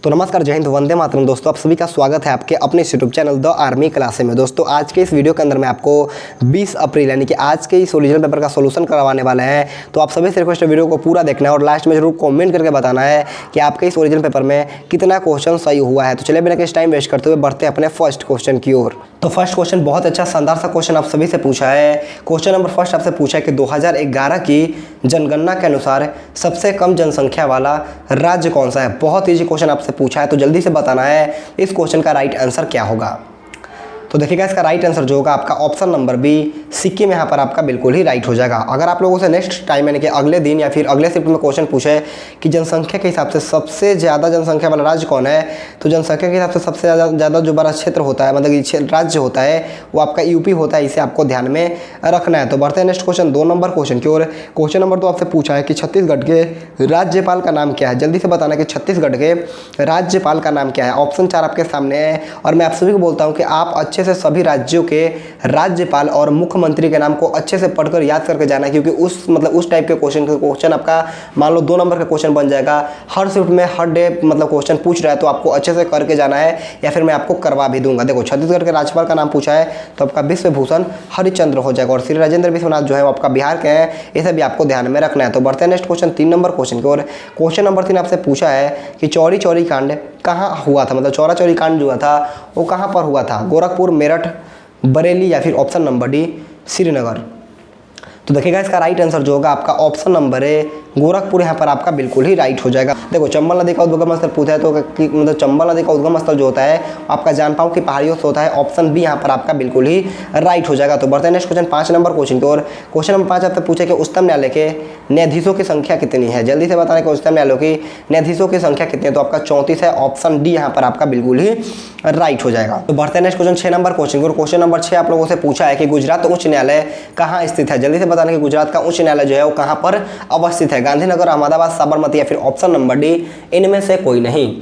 तो नमस्कार, जय हिंद, वंदे मातरम। दोस्तों, आप सभी का स्वागत है आपके अपने यूट्यूब चैनल द आर्मी क्लासे में। दोस्तों, आज के इस वीडियो के अंदर मैं आपको 20 अप्रैल यानी कि आज के इस ओरिजिनल पेपर का सोल्यूशन करवाने वाले हैं। तो आप सभी से रिक्वेस्ट है वीडियो को पूरा देखना है और लास्ट में जरूर कमेंट करके बताना है कि आपके इस ओरिजिनल पेपर में कितना क्वेश्चन सही हुआ है। तो चलिए बिना किसी टाइम वेस्ट करते हुए बढ़ते हैं अपने फर्स्ट क्वेश्चन की ओर। तो फर्स्ट क्वेश्चन बहुत अच्छा शानदार सा क्वेश्चन आप सभी से पूछा है। क्वेश्चन नंबर फर्स्ट आपसे पूछा है कि 2011 की जनगणना के अनुसार सबसे कम जनसंख्या वाला राज्य कौन सा है। बहुत ईजी क्वेश्चन आपसे पूछा है, तो जल्दी से बताना है इस क्वेश्चन का राइट आंसर क्या होगा। तो देखिएगा, इसका राइट आंसर जो होगा आपका ऑप्शन नंबर बी, सिक्किम यहाँ पर आपका बिल्कुल ही राइट हो जाएगा। अगर आप लोगों से नेक्स्ट टाइम यानी कि अगले दिन या फिर अगले शिफ्ट में क्वेश्चन पूछे कि जनसंख्या के हिसाब से सबसे ज़्यादा जनसंख्या वाला राज्य कौन है, तो जनसंख्या के हिसाब से सबसे ज़्यादा जो बड़ा क्षेत्र होता है, मतलब राज्य होता है, वो आपका यूपी होता है। इसे आपको ध्यान में रखना है। तो बढ़ते हैं नेक्स्ट क्वेश्चन 2 नंबर क्वेश्चन की ओर। क्वेश्चन नंबर 2 आपसे पूछा है कि छत्तीसगढ़ के राज्यपाल का नाम क्या है। जल्दी से बताना कि छत्तीसगढ़ के राज्यपाल का नाम क्या है। ऑप्शन 4 आपके सामने है और मैं आप सभी को बोलता हूँ कि आप अच्छे से सभी राज्यों के राज्यपाल और मुख्यमंत्री के नाम को अच्छे से पढ़कर याद करके जाना है, क्योंकि उस टाइप के क्वेश्चन आपका मान लो 2 नंबर का क्वेश्चन बन जाएगा। हर शिफ्ट में हर डे मतलब क्वेश्चन पूछ रहा है, तो आपको अच्छे से करके जाना है या फिर मैं आपको करवा भी दूंगा। देखो, छत्तीसगढ़ के राज्यपाल का नाम पूछा है तो आपका विश्वभूषण हरिश्चंद्र हो जाएगा और श्री राजेंद्र विश्वनाथ जो है वो आपका बिहार के हैं। इसे भी आपको ध्यान में रखना है। तो बढ़ते हैं नेक्स्ट क्वेश्चन 3 नंबर क्वेश्चन की ओर। क्वेश्चन नंबर 3 आपसे पूछा है कि चौरी चौरी कांड कहाँ हुआ था, मतलब चौरा चौरी कांड जो हुआ था वो कहाँ पर हुआ था। गोरखपुर, मेरठ, बरेली या फिर ऑप्शन नंबर डी श्रीनगर। तो देखिएगा, इसका राइट आंसर जो होगा आपका ऑप्शन नंबर ए, गोरखपुर यहाँ पर आपका बिल्कुल ही राइट हो जाएगा। देखो, चंबल नदी का उद्गम स्थल पूछा है तो मतलब चंबल नदी का उद्गम स्थल जो होता है आपका जान पाओ कि पहाड़ियों से होता है। ऑप्शन बी यहाँ पर आपका बिल्कुल ही राइट हो जाएगा। तो बढ़ते हैं नेक्स्ट क्वेश्चन 5 नंबर क्वेश्चन की ओर। क्वेश्चन नंबर 5 आपसे पूछे कि उच्चतम न्यायालय के न्यायाधीशों की संख्या कितनी है। जल्दी से बताना कि उच्चतम न्यायालय की न्यायाधीशों की संख्या कितनी है। तो आपका 34 है। ऑप्शन डी यहाँ पर आपका बिल्कुल ही राइट हो जाएगा। तो बढ़ते हैं नेक्स्ट क्वेश्चन 6 नंबर क्वेश्चन की ओर। क्वेश्चन नंबर 6 आप लोगों से पूछा है कि गुजरात उच्च न्यायालय कहाँ स्थित है। जल्दी से बताना कि गुजरात का उच्च न्यायालय जो है वो कहाँ पर अवस्थित है। गांधीनगर, अहमदाबाद, साबरमती या फिर ऑप्शन नंबर डी इनमें से कोई नहीं।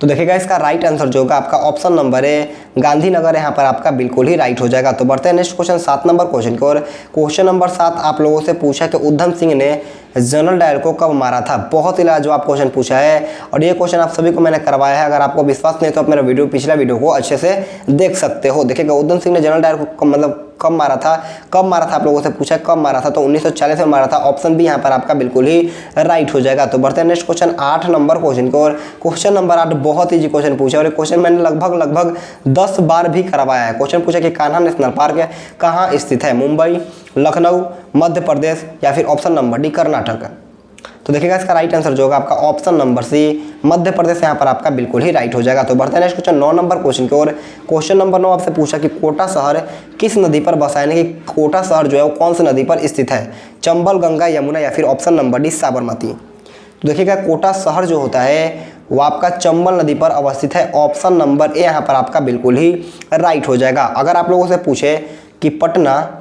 तो देखिएगा, इसका राइट आंसर जो होगा आपका ऑप्शन नंबर ए, गांधीनगर यहाँ पर आपका बिल्कुल ही राइट हो जाएगा। तो बढ़ते हैं नेक्स्ट क्वेश्चन 7 नंबर क्वेश्चन की ओर। क्वेश्चन नंबर 7 आप लोगों से पूछा कि उधम सिंह ने जनरल डायर को कब मारा था। बहुत ही लाजवाब क्वेश्चन पूछा है और ये क्वेश्चन आप सभी को मैंने करवाया है। अगर आपको विश्वास नहीं तो आप मेरा पिछला वीडियो को अच्छे से देख सकते हो। देखिएगा, उधम सिंह ने जनरल डायर को मतलब कब मारा था आप लोगों से पूछा कब मारा था। तो 1940 में मारा था। ऑप्शन बी यहाँ पर आपका बिल्कुल ही राइट हो जाएगा। तो बढ़ते हैं नेक्स्ट क्वेश्चन 8 नंबर क्वेश्चन की ओर। क्वेश्चन नंबर 8 बहुत ईजी क्वेश्चन पूछा और ये क्वेश्चन मैंने लगभग 10 बार भी करवाया है। क्वेश्चन पूछा कि कान्हा नेशनल पार्क कहाँ स्थित है। मुंबई, लखनऊ, मध्य प्रदेश या फिर ऑप्शन नंबर डी कर्नाटक। तो देखिएगा, इसका राइट आंसर जो होगा आपका option number C, Madhya Pradesh यहाँ पर आपका बिल्कुल ही राइट हो जाएगा। तो बढ़ते हैं नेक्स्ट क्वेश्चन 9 नंबर क्वेश्चन की ओर। क्वेश्चन नंबर 9 आपसे पूछा कि कोटा शहर किस नदी पर बसा है, यानी कि कोटा शहर जो है वो कौन सी नदी पर स्थित है। चंबल, गंगा, यमुना या फिर ऑप्शन नंबर डी साबरमती। तो देखिएगा, कोटा शहर जो होता है वो आपका चंबल नदी पर अवस्थित है। ऑप्शन नंबर ए यहाँ पर आपका बिल्कुल ही राइट हो जाएगा। अगर आप लोगों से पूछे कि पटना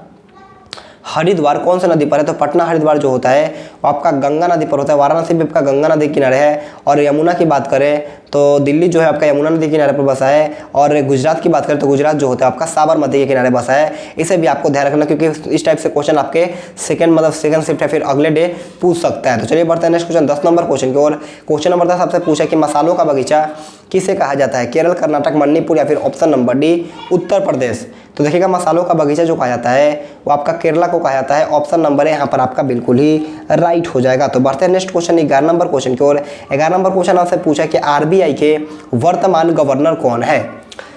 हरिद्वार कौन सा नदी पर है, तो पटना हरिद्वार जो होता है वो आपका गंगा नदी पर होता है। वाराणसी भी आपका गंगा नदी किनारे है। और यमुना की बात करें तो दिल्ली जो है आपका यमुना नदी किनारे पर बसा है। और गुजरात की बात करें तो गुजरात जो होता है आपका साबरमती के किनारे बसा है। इसे भी आपको ध्यान रखना, क्योंकि इस टाइप से क्वेश्चन आपके सेकंड शिफ्ट या फिर अगले डे पूछ सकता है। तो चलिए बढ़ते हैं नेक्स्ट क्वेश्चन 10 नंबर क्वेश्चन की ओर। क्वेश्चन नंबर 10 आपसे पूछा कि मसालों का बगीचा किसे कहा जाता है। केरल, कर्नाटक, मणिपुर या फिर option number D Uttar Pradesh. तो देखिएगा, मसालों का बगीचा जो कहा जाता है वो आपका केरला को कहा जाता है। ऑप्शन नंबर ए यहाँ पर आपका बिल्कुल ही राइट हो जाएगा। तो बढ़ते हैं नेक्स्ट क्वेश्चन 11 नंबर क्वेश्चन की ओर। 11 नंबर क्वेश्चन आपसे पूछा कि आरबीआई के वर्तमान गवर्नर कौन है।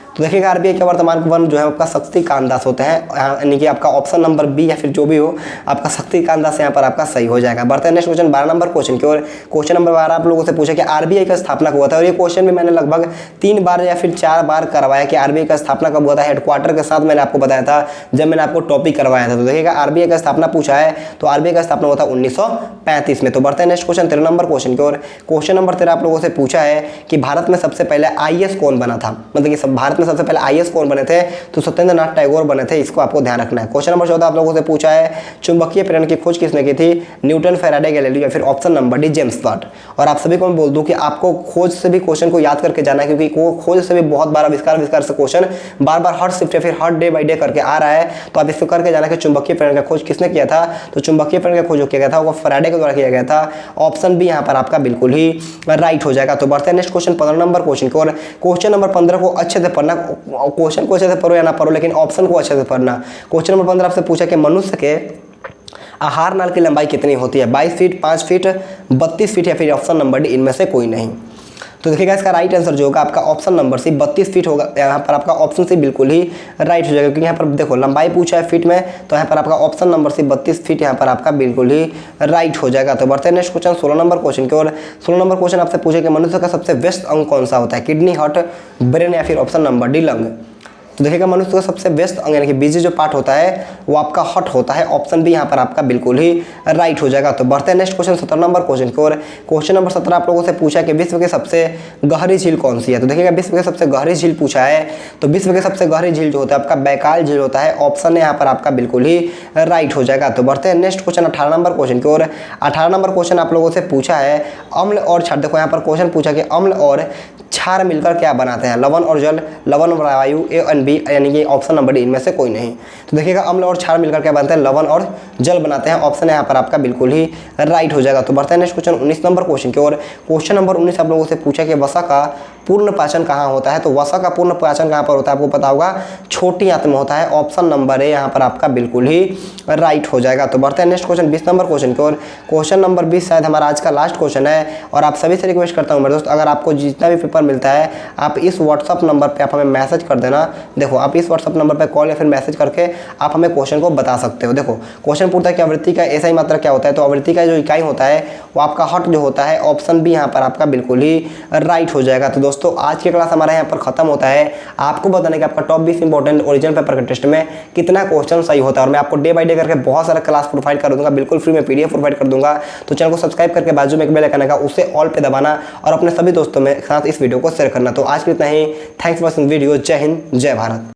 तो देखिएगा, आरबीआई के वर्तमान गवर्नर जो है आपका शक्तिकांत दास होते हैं, यानी कि आपका ऑप्शन नंबर बी या फिर जो भी हो आपका शक्तिकांत दास यहाँ पर आपका सही हो जाएगा। बढ़ते हैं नेक्स्ट क्वेश्चन 12 नंबर क्वेश्चन की ओर। क्वेश्चन नंबर 12 आप लोगों से पूछा कि आरबीआई का स्थापना कब हुआ था। और ये क्वेश्चन भी मैंने लगभग 3 बार या फिर 4 बार करवाया कि आरबीआई का स्थापना कब हुआ था। हेडक्वार्टर के साथ मैंने आपको बताया था जब मैंने आपको टॉपिक करवाया था। तो देखिएगा, आरबीआई का स्थापना पूछा है तो आरबीआई का स्थापना हुआ था 1935 में। तो बढ़ते हैं नेक्स्ट क्वेश्चन 13 नंबर क्वेश्चन की ओर। क्वेश्चन नंबर 13 आप लोगों से पूछा है कि भारत में सबसे पहले आईएएस कौन बना था, मतलब कि भारत में में सबसे पहले IAS कौन बने थे? तो सत्येंद्र नाथ टैगोर बने थे, इसको आपको ध्यान रखना है। क्वेश्चन नंबर 14 आप लोगों से पूछा है चुंबकीय प्रेरण की खोज किसने की थी? न्यूटन, फैराडे, गैलीलियो या फिर option number D James Watt. और आप सभी को मैं बोल दूं कि आपको खोज से भी क्वेश्चन को याद करके जाना है, क्योंकि खोज से भी बहुत बार विस्तार से क्वेश्चन बार हर शिफ्ट या फिर हर डे बाई डे करके आ रहा है। तो आप इसको करके जाना कि चुंबकीय प्रेरण का खोज किसने किया था? तो चुंबकीय प्रेरण का खोज जो किया गया था वो फैराडे के द्वारा किया गया था। ऑप्शन बी यहाँ पर आपका बिल्कुल ही राइट हो जाएगा। तो बढ़ते हैं नेक्स्ट क्वेश्चन 15 नंबर क्वेश्चन की ओर। क्वेश्चन नंबर 15 को अच्छे से पढ़ना, क्वेश्चन को अच्छे से पढ़ो या ना पढ़ो, लेकिन ऑप्शन को अच्छे से पढ़ना। क्वेश्चन नंबर 15 आपसे पूछा कि मनुष्य के आहार नाल की लंबाई कितनी होती है? 22 फीट, 5 फीट, 32 फीट या फिर ऑप्शन नंबर डी इनमें से कोई नहीं। तो देखिएगा इसका राइट आंसर जो होगा आपका ऑप्शन नंबर सी 32 फीट होगा। यहाँ पर आपका ऑप्शन सी बिल्कुल ही राइट हो जाएगा, क्योंकि यहाँ पर देखो लंबाई पूछा है फीट में, तो यहाँ पर आपका ऑप्शन नंबर सी 32 फीट यहाँ पर आपका बिल्कुल ही राइट हो जाएगा। तो बढ़ते हैं नेक्स्ट क्वेश्चन 16 नंबर क्वेश्चन की ओर। 16 नंबर क्वेश्चन आपसे पूछे कि मनुष्य का सबसे व्यस्त अंग कौन सा होता है? किडनी, हार्ट, ब्रेन या फिर ऑप्शन नंबर डी लंग। तो देखिएगा मनुष्य का सबसे व्यस्त अंग यानी कि बिजी जो पार्ट होता है वो आपका हार्ट होता है। ऑप्शन बी यहाँ पर आपका बिल्कुल ही राइट हो जाएगा। तो बढ़ते हैं नेक्स्ट क्वेश्चन 17 नंबर क्वेश्चन की ओर। क्वेश्चन नंबर 17 आप लोगों से पूछा कि विश्व की सबसे गहरी झील कौन सी है? तो देखिएगा विश्व की सबसे गहरी झील पूछा है, तो विश्व की सबसे गहरी झील जो होता है आपका बैकाल झील होता है। ऑप्शन यहाँ पर आपका बिल्कुल ही राइट हो जाएगा। तो बढ़ते हैं नेक्स्ट क्वेश्चन 18 नंबर क्वेश्चन की ओर। 18 नंबर क्वेश्चन आप लोगों से पूछा है अम्ल और क्षार। देखो यहाँ पर क्वेश्चन पूछा कि अम्ल और क्षार मिलकर क्या बनाते हैं? लवण और जल, लवण और वायु, ए एंड बी यानी कि ऑप्शन नंबर डी इनमें से कोई नहीं। तो देखिएगा अम्ल और क्षार मिलकर क्या बनते हैं? लवण और जल बनाते हैं। ऑप्शन यहाँ पर आपका बिल्कुल ही राइट हो जाएगा। तो बढ़ते हैं नेक्स्ट क्वेश्चन 19 नंबर क्वेश्चन की ओर। क्वेश्चन नंबर 19 आप लोगों से पूछा कि वसा का पूर्ण पाचन कहाँ होता है? तो वसा का पूर्ण पाचन कहाँ पर होता है? आपको पता होगा छोटी आंत में होता है। ऑप्शन नंबर ए यहाँ पर आपका बिल्कुल ही राइट हो जाएगा। तो बढ़ते हैं नेक्स्ट क्वेश्चन 20 नंबर क्वेश्चन की ओर। क्वेश्चन नंबर 20 शायद हमारा आज का लास्ट क्वेश्चन है, और आप सभी से रिक्वेस्ट करता हूँ मेरे दोस्त, अगर आपको जितना भी पेपर मिलता है आप इस व्हाट्सअप नंबर पर आप हमें मैसेज कर देना। देखो आप इस व्हाट्सअप नंबर पर कॉल या फिर मैसेज करके आप हमें क्वेश्चन को बता सकते हो। देखो क्वेश्चन पूछता है कि आवृत्ति का ऐसा ही मात्रा क्या होता है? तो आवृत्ति का जो इकाई होता है वो आपका हर्ट्ज जो होता है। ऑप्शन बी यहाँ पर आपका बिल्कुल ही राइट हो जाएगा। तो दोस्तों आज की क्लास हमारा यहाँ पर खत्म होता है। आपको बताने कि आपका टॉप 20 इंपॉर्टेंट ओरिजिनल पेपर के टेस्ट में कितना क्वेश्चन सही होता है, और मैं आपको डे बाय डे करके बहुत सारा क्लास प्रोवाइड कर दूंगा, बिल्कुल फ्री में PDF प्रोवाइड कर दूंगा। तो चैनल को सब्सक्राइब करके बाजू में एक बेल आइकन आएगा उसे ऑल पे दबाना और अपने सभी दोस्तों में साथ इस वीडियो को शेयर करना। तो आज के इतना ही। Thanks for watching video. जय हिंद, जय भारत।